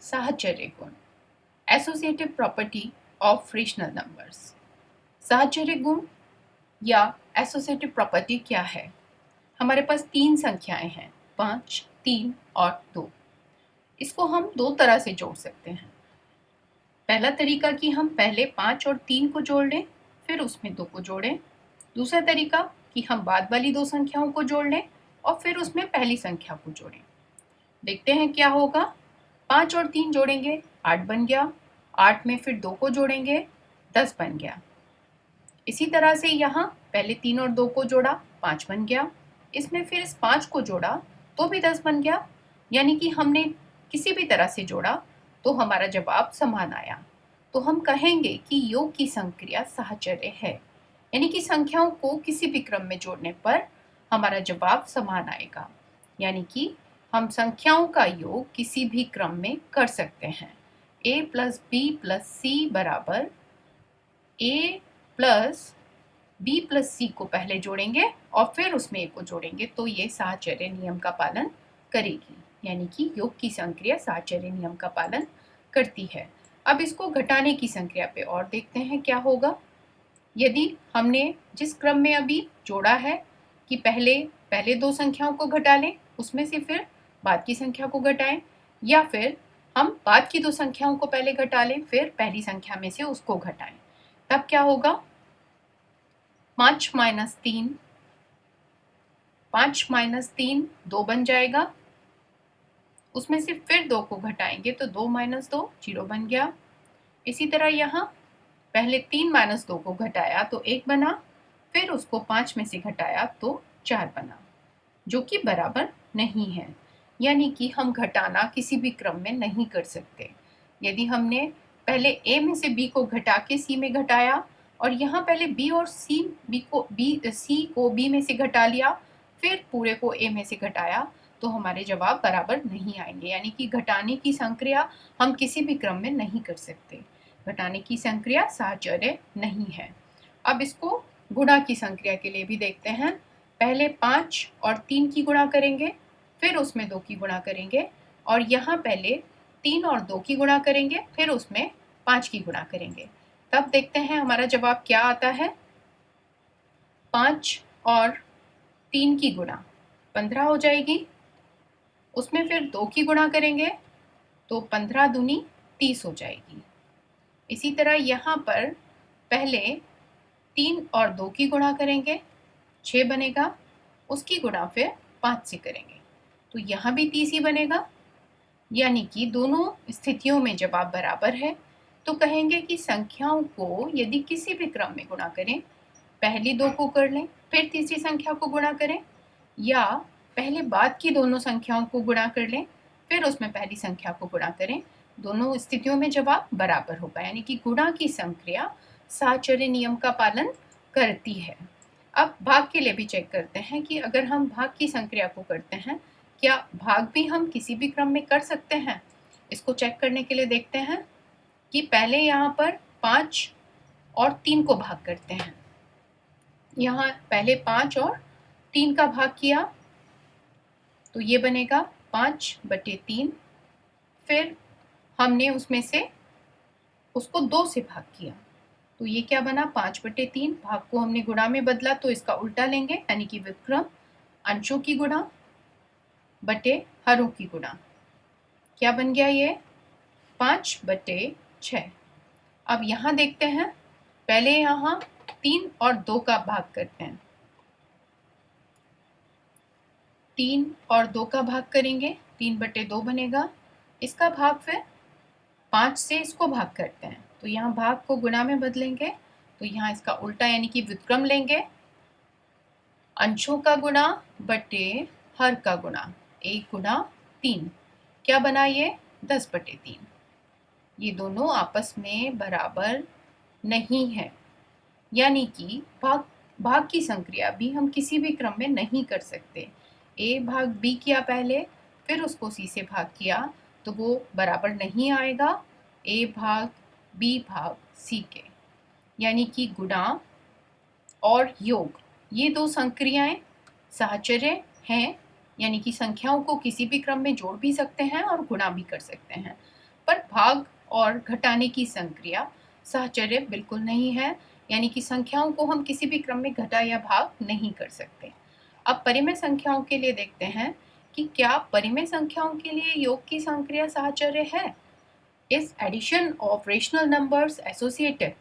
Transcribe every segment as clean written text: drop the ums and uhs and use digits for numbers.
साहचर्य गुण, associative property of rational numbers. साहचर्य गुण या एसोसिएटिव प्रॉपर्टी क्या है? हमारे पास तीन संख्याएं हैं, 5, 3 और 2। इसको हम दो तरह से जोड़ सकते हैं। पहला तरीका कि हम पहले 5 और 3 को जोड़ लें, फिर उसमें 2 को जोड़ें। दूसरा तरीका कि हम बाद वाली दो संख्याओं को जोड़ लें और फिर उसमें पहली संख्या को जोड़ें। देखते हैं क्या होगा। 5 और 3 जोड़ेंगे, 8 बन गया। 8 में फिर 2 को जोड़ेंगे, 10 बन गया। इसी तरह से यहाँ पहले 3 और 2 को जोड़ा, 5 बन गया। इसमें फिर इस 5 को जोड़ा तो भी 10 बन गया। यानी कि हमने किसी भी तरह से जोड़ा तो हमारा जवाब समान आया। तो हम कहेंगे कि योग की संक्रिया साहचर्य है, यानी कि संख्याओं को किसी भी क्रम में जोड़ने पर हमारा जवाब समान आएगा। यानी कि हम संख्याओं का योग किसी भी क्रम में कर सकते हैं। a प्लस बी प्लस सी बराबर a प्लस बी प्लस सी को पहले जोड़ेंगे और फिर उसमें a को जोड़ेंगे तो ये साहचर्य नियम का पालन करेगी। यानी कि योग की संक्रिया साहचर्य नियम का पालन करती है। अब इसको घटाने की संक्रिया पे और देखते हैं क्या होगा। यदि हमने जिस क्रम में अभी जोड़ा है कि पहले दो संख्याओं को घटा लें, उसमें से फिर बाद की संख्या को घटाएं, या फिर हम बाद की दो संख्याओं को पहले घटा लें फिर पहली संख्या में से उसको घटाएं, तब क्या होगा। 5 माइनस 3 2 बन जाएगा। उसमें से फिर 2 को घटाएंगे तो 2 माइनस 2 0 बन गया। इसी तरह यहाँ पहले 3 माइनस 2 को घटाया तो 1 बना, फिर उसको 5 में से घटाया तो 4 बना, जो कि बराबर नहीं है। यानी कि हम घटाना किसी भी क्रम में नहीं कर सकते। यदि हमने पहले a में से b को घटा के c में घटाया और यहाँ पहले b और c को b में से घटा लिया, फिर पूरे को a में से घटाया तो हमारे जवाब बराबर नहीं आएंगे। यानी कि घटाने की संक्रिया हम किसी भी क्रम में नहीं कर सकते। घटाने की संक्रिया साहचर्य नहीं है। अब इसको गुणा की संक्रिया के लिए भी देखते हैं। पहले 5 और 3 की गुणा करेंगे, फिर उसमें 2 की गुणा करेंगे, और यहाँ पहले 3 और 2 की गुणा करेंगे, फिर उसमें 5 की गुणा करेंगे। तब देखते हैं हमारा जवाब क्या आता है। 5 और 3 की गुणा 15 हो जाएगी। उसमें फिर 2 की गुणा करेंगे तो 15 दूनी 30 हो जाएगी। इसी तरह यहाँ पर पहले 3 और 2 की गुणा करेंगे, 6 बनेगा। उसकी गुणा फिर 5 से करेंगे तो यहाँ भी 30 ही बनेगा। यानी कि दोनों स्थितियों में जवाब बराबर है। तो कहेंगे कि संख्याओं को यदि किसी भी क्रम में गुणा करें, पहली 2 को कर लें फिर तीसरी संख्या को गुणा करें, या पहले बाद की दोनों संख्याओं को गुणा कर लें फिर उसमें पहली संख्या को गुणा करें, दोनों स्थितियों में जवाब बराबर होगा। यानी कि गुणा की संक्रिया साहचर्य नियम का पालन करती है। अब भाग के लिए भी चेक करते हैं कि अगर हम भाग की संक्रिया को करते हैं, क्या भाग भी हम किसी भी क्रम में कर सकते हैं। इसको चेक करने के लिए देखते हैं कि पहले यहाँ पर 5 और 3 को भाग करते हैं। यहाँ पहले 5 और 3 का भाग किया तो ये बनेगा 5/3। फिर हमने उसमें से उसको 2 से भाग किया तो ये क्या बना, 5/3। भाग को हमने गुणा में बदला तो इसका उल्टा लेंगे, यानी कि व्युत्क्रम अंशों की गुणा बटे हरों की गुणा। क्या बन गया ये, 5/6। अब यहाँ देखते हैं, पहले यहाँ 3 और 2 का भाग करते हैं। 3 और 2 का भाग करेंगे, 3/2 बनेगा। इसका भाग फिर 5 से इसको भाग करते हैं तो यहाँ भाग को गुणा में बदलेंगे तो यहाँ इसका उल्टा, यानी कि व्युत्क्रम लेंगे, अंशों का गुणा बटे हर का गुणा, 1 गुणा 3। क्या बना ये, 10/3। ये दोनों आपस में बराबर नहीं है। यानी कि भाग की संक्रिया भी हम किसी भी क्रम में नहीं कर सकते। a भाग b किया पहले, फिर उसको c से भाग किया तो वो बराबर नहीं आएगा a भाग b भाग c के। यानी कि गुणा और योग ये दो संक्रियाएं साहचर्य हैं, यानी कि संख्याओं को किसी भी क्रम में जोड़ भी सकते हैं और गुणा भी कर सकते हैं। पर भाग और घटाने की संक्रिया साहचर्य बिल्कुल नहीं है, यानी कि संख्याओं को हम किसी भी क्रम में घटा या भाग नहीं कर सकते। अब परिमेय संख्याओं के लिए देखते हैं कि क्या परिमेय संख्याओं के लिए योग की संक्रिया साहचर्य है। Is addition of rational numbers associated?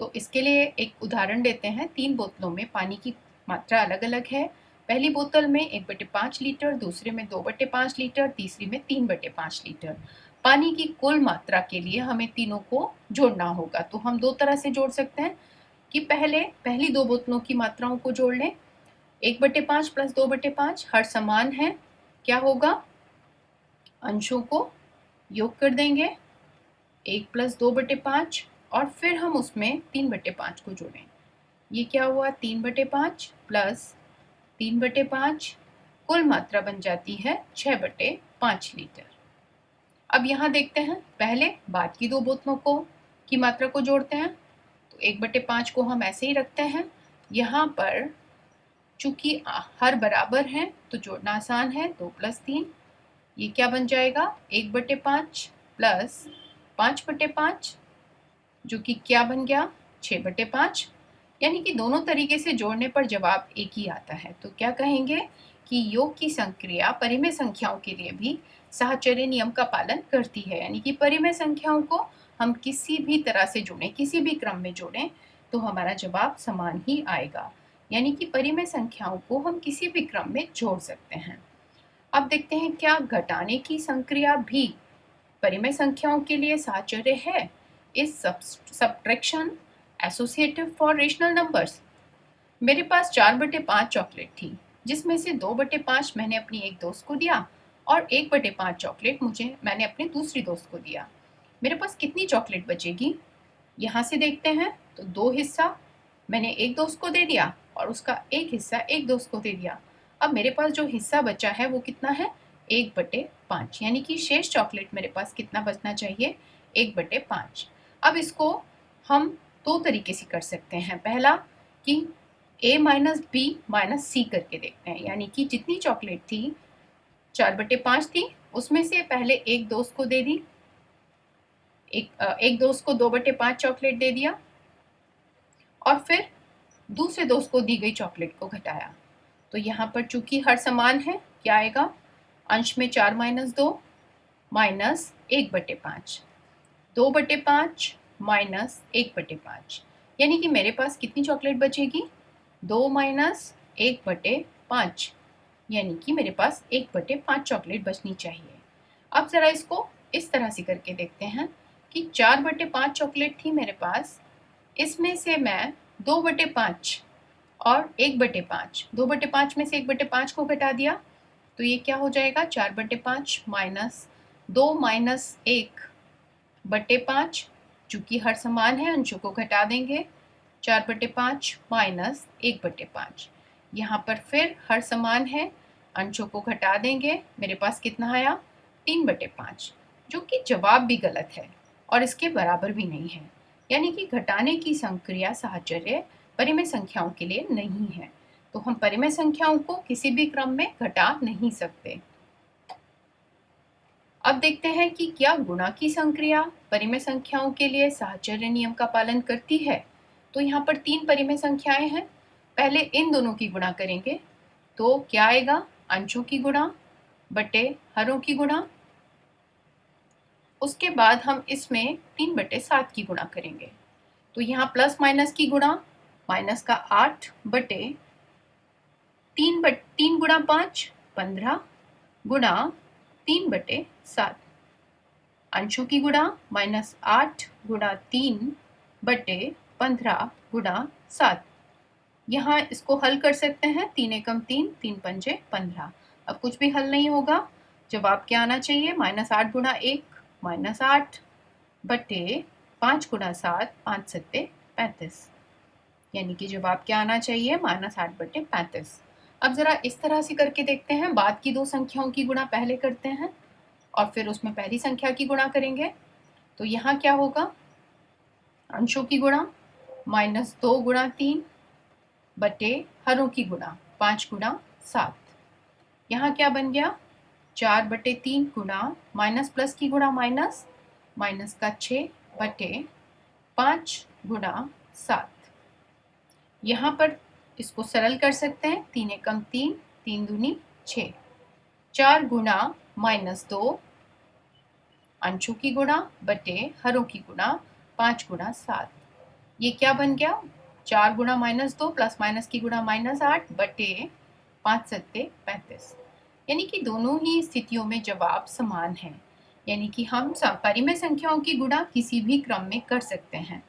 तो इसके लिए एक उदाहरण देते हैं। 3 बोतलों में पानी की मात्रा अलग अलग है। पहली बोतल में 1/5 लीटर, दूसरे में 2/5 लीटर, तीसरी में 3/5 लीटर। पानी की कुल मात्रा के लिए हमें तीनों को जोड़ना होगा। तो हम दो तरह से जोड़ सकते हैं कि पहली 2 बोतलों की मात्राओं को जोड़ लें। 1/5 प्लस 2/5 हर समान है। क्या होगा? अंशों को योग कर देंगे, 1 प्लस 2/5 और फिर हम उसमें 3/5 को जोड़ें। ये क्या हुआ? 3/5 प्लस 3/5, कुल मात्रा बन जाती है 6/5 लीटर। अब यहाँ देखते हैं, पहले बाद की 2 बोतलों को की मात्रा को जोड़ते हैं। तो 1/5 को हम ऐसे ही रखते हैं। यहाँ पर चूंकि हर बराबर हैं तो जोड़ना आसान है। 2 प्लस 3, ये क्या बन जाएगा? 1/5 प्लस 5/5, जो कि क्या बन गया? 6/5। यानी कि दोनों तरीके से जोड़ने पर जवाब एक ही आता है। तो क्या कहेंगे कि योग की संक्रिया परिमेय संख्याओं के लिए भी साहचर्य नियम का पालन करती है। यानी कि परिमेय संख्याओं को हम किसी भी तरह से जोड़ें, किसी भी क्रम में जोड़ें, तो हमारा जवाब समान ही आएगा। यानी कि परिमेय संख्याओं को हम किसी भी क्रम में जोड़ सकते हैं। अब देखते हैं, क्या घटाने की संक्रिया भी परिमेय संख्याओं के लिए साहचर्य है? Is subtraction associative for rational numbers? मेरे पास 4/5 चॉकलेट थी, जिसमें से 2/5 मैंने अपनी एक दोस्त को दिया और 1/5 चॉकलेट मैंने अपने दूसरी दोस्त को दिया। मेरे पास कितनी चॉकलेट बचेगी? यहाँ से देखते हैं तो 2 हिस्सा मैंने एक दोस्त को दे दिया और उसका एक हिस्सा एक दोस्त को दे दिया। अब मेरे पास जो हिस्सा बचा है वो कितना है? 1/5। यानी कि शेष चॉकलेट मेरे पास कितना बचना चाहिए? 1/5। अब इसको हम 2 तरीके से कर सकते हैं। पहला कि a माइनस बी माइनस सी करके देखते हैं। यानी कि जितनी चॉकलेट थी, 4/5 थी, उसमें से पहले एक दोस्त को दे दी, एक दोस्त को 2/5 चॉकलेट दे दिया और फिर दूसरे दोस्त को दी गई चॉकलेट को घटाया। तो यहाँ पर चूंकि हर समान है, क्या आएगा? अंश में 4 माइनस 2 माइनस 1/5, 2/5 माइनस 1/5। यानी कि मेरे पास कितनी चॉकलेट बचेगी? 2 माइनस 1/5, यानी कि मेरे पास 1/5 चॉकलेट बचनी चाहिए। अब जरा इसको इस तरह से करके देखते हैं कि 4/5 चॉकलेट थी मेरे पास, इसमें से मैं 2/5 और 1/5, 2/5 में से 1/5 को घटा दिया तो ये क्या हो जाएगा? 4/5 माइनस 2 माइनस 1/5, चूंकि हर समान है अंशों को घटा देंगे। 4/5 माइनस 1/5, यहाँ पर फिर हर समान है, अंशों को घटा देंगे। मेरे पास कितना आया? 3/5, जो कि जवाब भी गलत है और इसके बराबर भी नहीं है। यानी कि घटाने की संक्रिया साहचर्य परिमेय संख्याओं के लिए नहीं है। तो हम परिमेय संख्याओं को किसी भी क्रम में घटा नहीं सकते। अब देखते हैं कि क्या गुणा की संक्रिया परिमेय संख्याओं के लिए साहचर्य नियम का पालन करती है। तो यहाँ पर 3 परिमेय संख्याएं हैं। पहले इन दोनों की गुणा करेंगे तो क्या आएगा? अंशों की गुणा बटे हरों की गुणा। उसके बाद हम इसमें 3/7 की गुणा करेंगे। तो यहाँ प्लस माइनस की गुणा, माइनस का 8 बटे 3 गुणा 5 15 गुणा 3/7। अंशों की गुणा -8 गुणा 3 बटे 15 गुणा 7। यहाँ इसको हल कर सकते हैं। 3 एकम 3, 3 पंजे 15। अब कुछ भी हल नहीं होगा, जवाब क्या आना चाहिए? -8 गुणा 1 -8 बटे 5 गुणा 7, 5 सत्ते 35। यानी कि जवाब क्या आना चाहिए? -8/35। अब जरा इस तरह से करके देखते हैं। बाद की 2 संख्याओं की गुणा पहले करते हैं और फिर उसमें पहली संख्या की गुणा करेंगे। तो यहाँ क्या होगा? अंशों की गुणा -2 गुणा 3 बटे हरों की गुणा 5 गुणा 7। यहाँ क्या बन गया? 4/3 गुणा माइनस प्लस की गुणा माइनस माइनस का 6 बटे 5 गुणा 7। यहाँ पर इसको सरल कर सकते हैं, 3 एकम 3, 3 दूनी 6, 4 गुणा -2 अंशों की गुणा बटे हरों की गुणा 5 गुणा 7। ये क्या बन गया, 4 गुणा -2 प्लस माइनस की गुणा -8 बटे 5 सत्ते 35। यानी कि दोनों ही स्थितियों में जवाब समान है। यानी कि हम परिमेय संख्याओं की गुणा किसी भी क्रम में कर सकते हैं।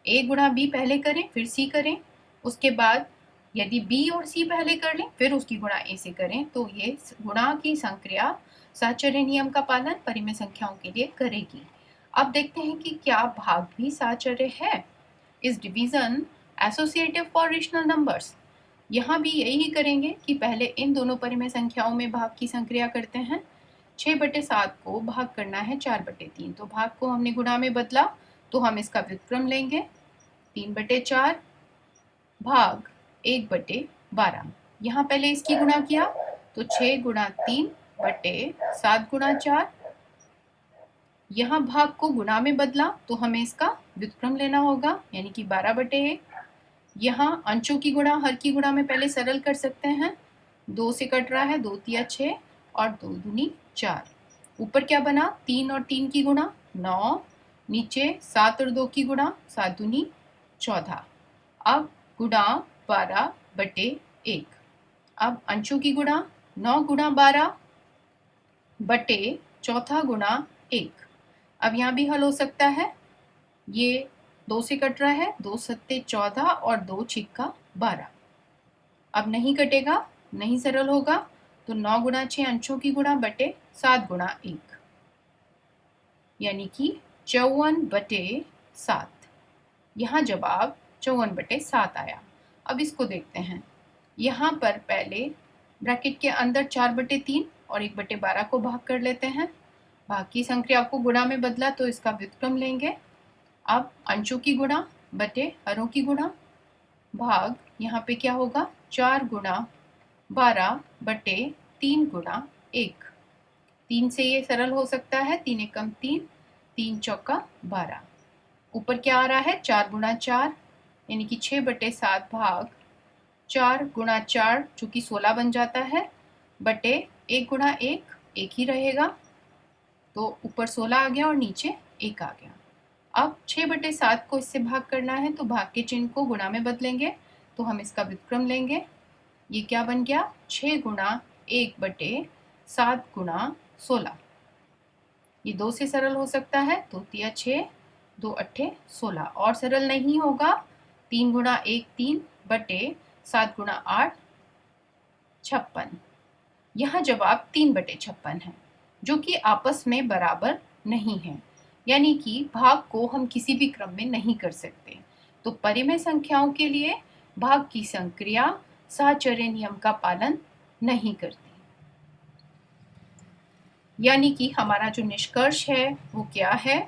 ए गुणा बी पहले करें फिर सी करें, उसके बाद यदि बी और सी पहले कर लें फिर उसकी गुणा ए से करें, तो ये गुणा की संक्रिया साहचर्य नियम का पालन परिमेय संख्याओं के लिए करेगी। अब देखते हैं कि क्या भाग भी साहचर्य है। इस division associative for rational numbers, यहाँ भी यही करेंगे कि पहले इन दोनों परिमेय संख्याओं में भाग की संक्रिया करते हैं। 6 बटे 7 को भाग करना है 4 बटे 3, तो भाग को हमने गुणा में बदला, तो हम इसका व्युत्क्रम लेंगे 3 बटे 4 भाग 1 बटे 12। यहाँ पहले इसकी गुणा किया तो 6 गुणा 3 बटे 7 गुणा 4। यहाँ भाग को गुणा में बदला तो हमें इसका व्युत्क्रम लेना होगा, यानी कि 12 बटे 1। यहाँ अंशों की गुणा हर की गुणा में पहले सरल कर सकते हैं, 2 से कट रहा है, 2 तिया 6 और 2 दूनी 4। ऊपर क्या बना, 3 और 3 की गुणा 9, नीचे 7 और 2 की गुणा 7 दूनी 14। अब गुणा 12 बटे 1। अब अंशों की गुणा 9 गुणा 12 बटे चौथा गुणा 1। अब यहाँ भी हल हो सकता है, ये 2 से कट रहा है, 2 सत्ते 14 और 2 छिक्का 12। अब नहीं कटेगा, नहीं सरल होगा, तो 9 गुणा 6 अंशों की गुणा बटे 7 गुणा 1, यानी कि 54 बटे 7। यहाँ जवाब 54 बटे 7 आया। अब इसको देखते हैं, यहाँ पर पहले ब्रैकेट के अंदर 4 बटे 3 और 1 बटे 12 को भाग कर लेते हैं। भाग की संक्रिया को गुणा में बदला तो इसका व्युत्क्रम लेंगे। अब अंशों की गुणा बटे हरों की गुणा, भाग यहाँ पे क्या होगा, 4 गुणा 12 बटे 3 गुणा 1। 3 से ये सरल हो सकता है, 3 एकम 3, 3 चौका 12। ऊपर क्या आ रहा है, 4 गुणा 4 यानी कि 6 बटे 7 भाग 4 गुणा 4 जो कि 16 बन जाता है, बटे 1 गुणा 1, 1 ही रहेगा, तो ऊपर 16 आ गया और नीचे 1 आ गया। अब 6 बटे 7 को इससे भाग करना है, तो भाग के चिन्ह को गुणा में बदलेंगे, तो हम इसका व्युत्क्रम लेंगे। ये क्या बन गया, 6 गुणा 1 बटे 7 गुणा 16। ये 2 से सरल हो सकता है, 2 तिया 6, 2 अट्ठे 16, और सरल नहीं होगा, 3 गुणा 1 3 बटे 7 गुणा 8 56। यहाँ जवाब 3 बटे 56 है, जो कि आपस में बराबर नहीं है, यानी कि भाग को हम किसी भी क्रम में नहीं कर सकते। तो परिमेय संख्याओं के लिए भाग की संक्रिया साहचर्य नियम का पालन नहीं करती। यानी कि हमारा जो निष्कर्ष है वो क्या है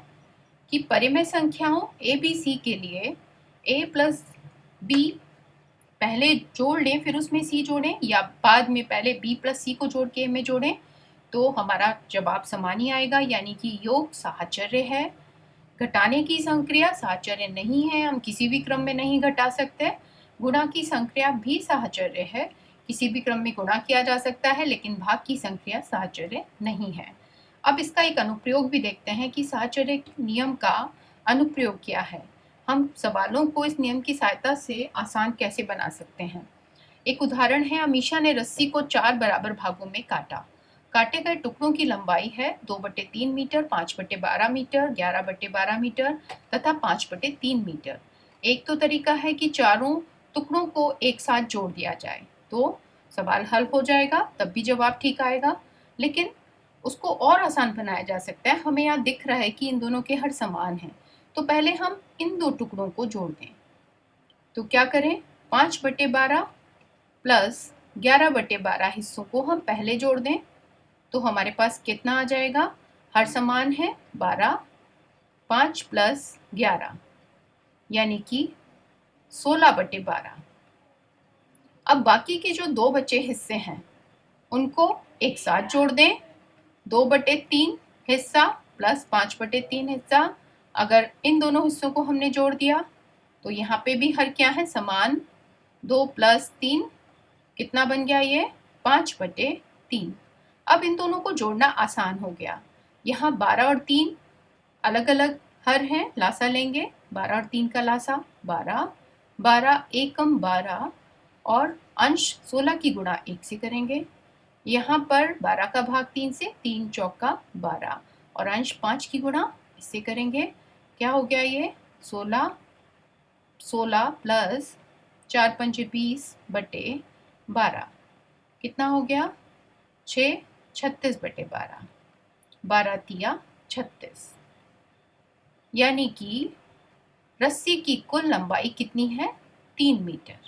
कि परिमेय संख्याओं ए बी सी के लिए a प्लस बी पहले जोड़ लें फिर उसमें c जोड़ें, या बाद में पहले b प्लस सी को जोड़ के a में जोड़ें, तो हमारा जवाब समान ही आएगा, यानी कि योग साहचर्य है। घटाने की संक्रिया साहचर्य नहीं है, हम किसी भी क्रम में नहीं घटा सकते। गुणा की संक्रिया भी साहचर्य है, किसी भी क्रम में गुणा किया जा सकता है, लेकिन भाग की संक्रिया साहचर्य नहीं है। अब इसका एक अनुप्रयोग भी देखते हैं कि साहचर्य नियम का अनुप्रयोग क्या है। हम सवालों को इस नियम की सहायता से आसान कैसे बना सकते हैं। एक उदाहरण है, अमीशा ने रस्सी को 4 बराबर भागों में काटा। काटे गए टुकड़ों की लंबाई है 2 बटे 3 मीटर, 5 बटे 12 मीटर, 11 बटे 12 मीटर तथा 5 बटे 3 मीटर। एक तो तरीका है कि चारों टुकड़ों को एक साथ जोड़ दिया जाए, तो सवाल हल हो जाएगा, तब भी जवाब ठीक आएगा। लेकिन उसको और आसान बनाया जा सकता है। हमें यहाँ दिख रहा है कि इन दोनों के हर समान हैं, तो पहले हम इन दो टुकड़ों को जोड़ दें। तो क्या करें, 5 बटे 12 प्लस 11 बटे 12 हिस्सों को हम पहले जोड़ दें, तो हमारे पास कितना आ जाएगा, हर समान है 12, 5 प्लस 11 यानी कि 16 बटे 12। अब बाकी के जो 2 बचे हिस्से हैं उनको एक साथ जोड़ दें, 2 बटे 3 हिस्सा प्लस 5/3 हिस्सा। अगर इन दोनों हिस्सों को हमने जोड़ दिया तो यहाँ पे भी हर क्या है, समान। 2 + 3 कितना बन गया, ये 5/3। अब इन दोनों को जोड़ना आसान हो गया। यहाँ 12 और 3 अलग अलग हर हैं, लासा लेंगे। 12 और 3 का लासा 12, 12 एकम 12 और अंश 16 की गुणा 1 से करेंगे। यहाँ पर 12 का भाग 3 से, 3 चौका 12 और अंश 5 की गुणा इससे करेंगे। क्या हो गया ये, 16 प्लस 4 पंजे 20/12 कितना हो गया, 6, 36/12, 12 तिया 36। यानी कि रस्सी की कुल लंबाई कितनी है, 3 मीटर।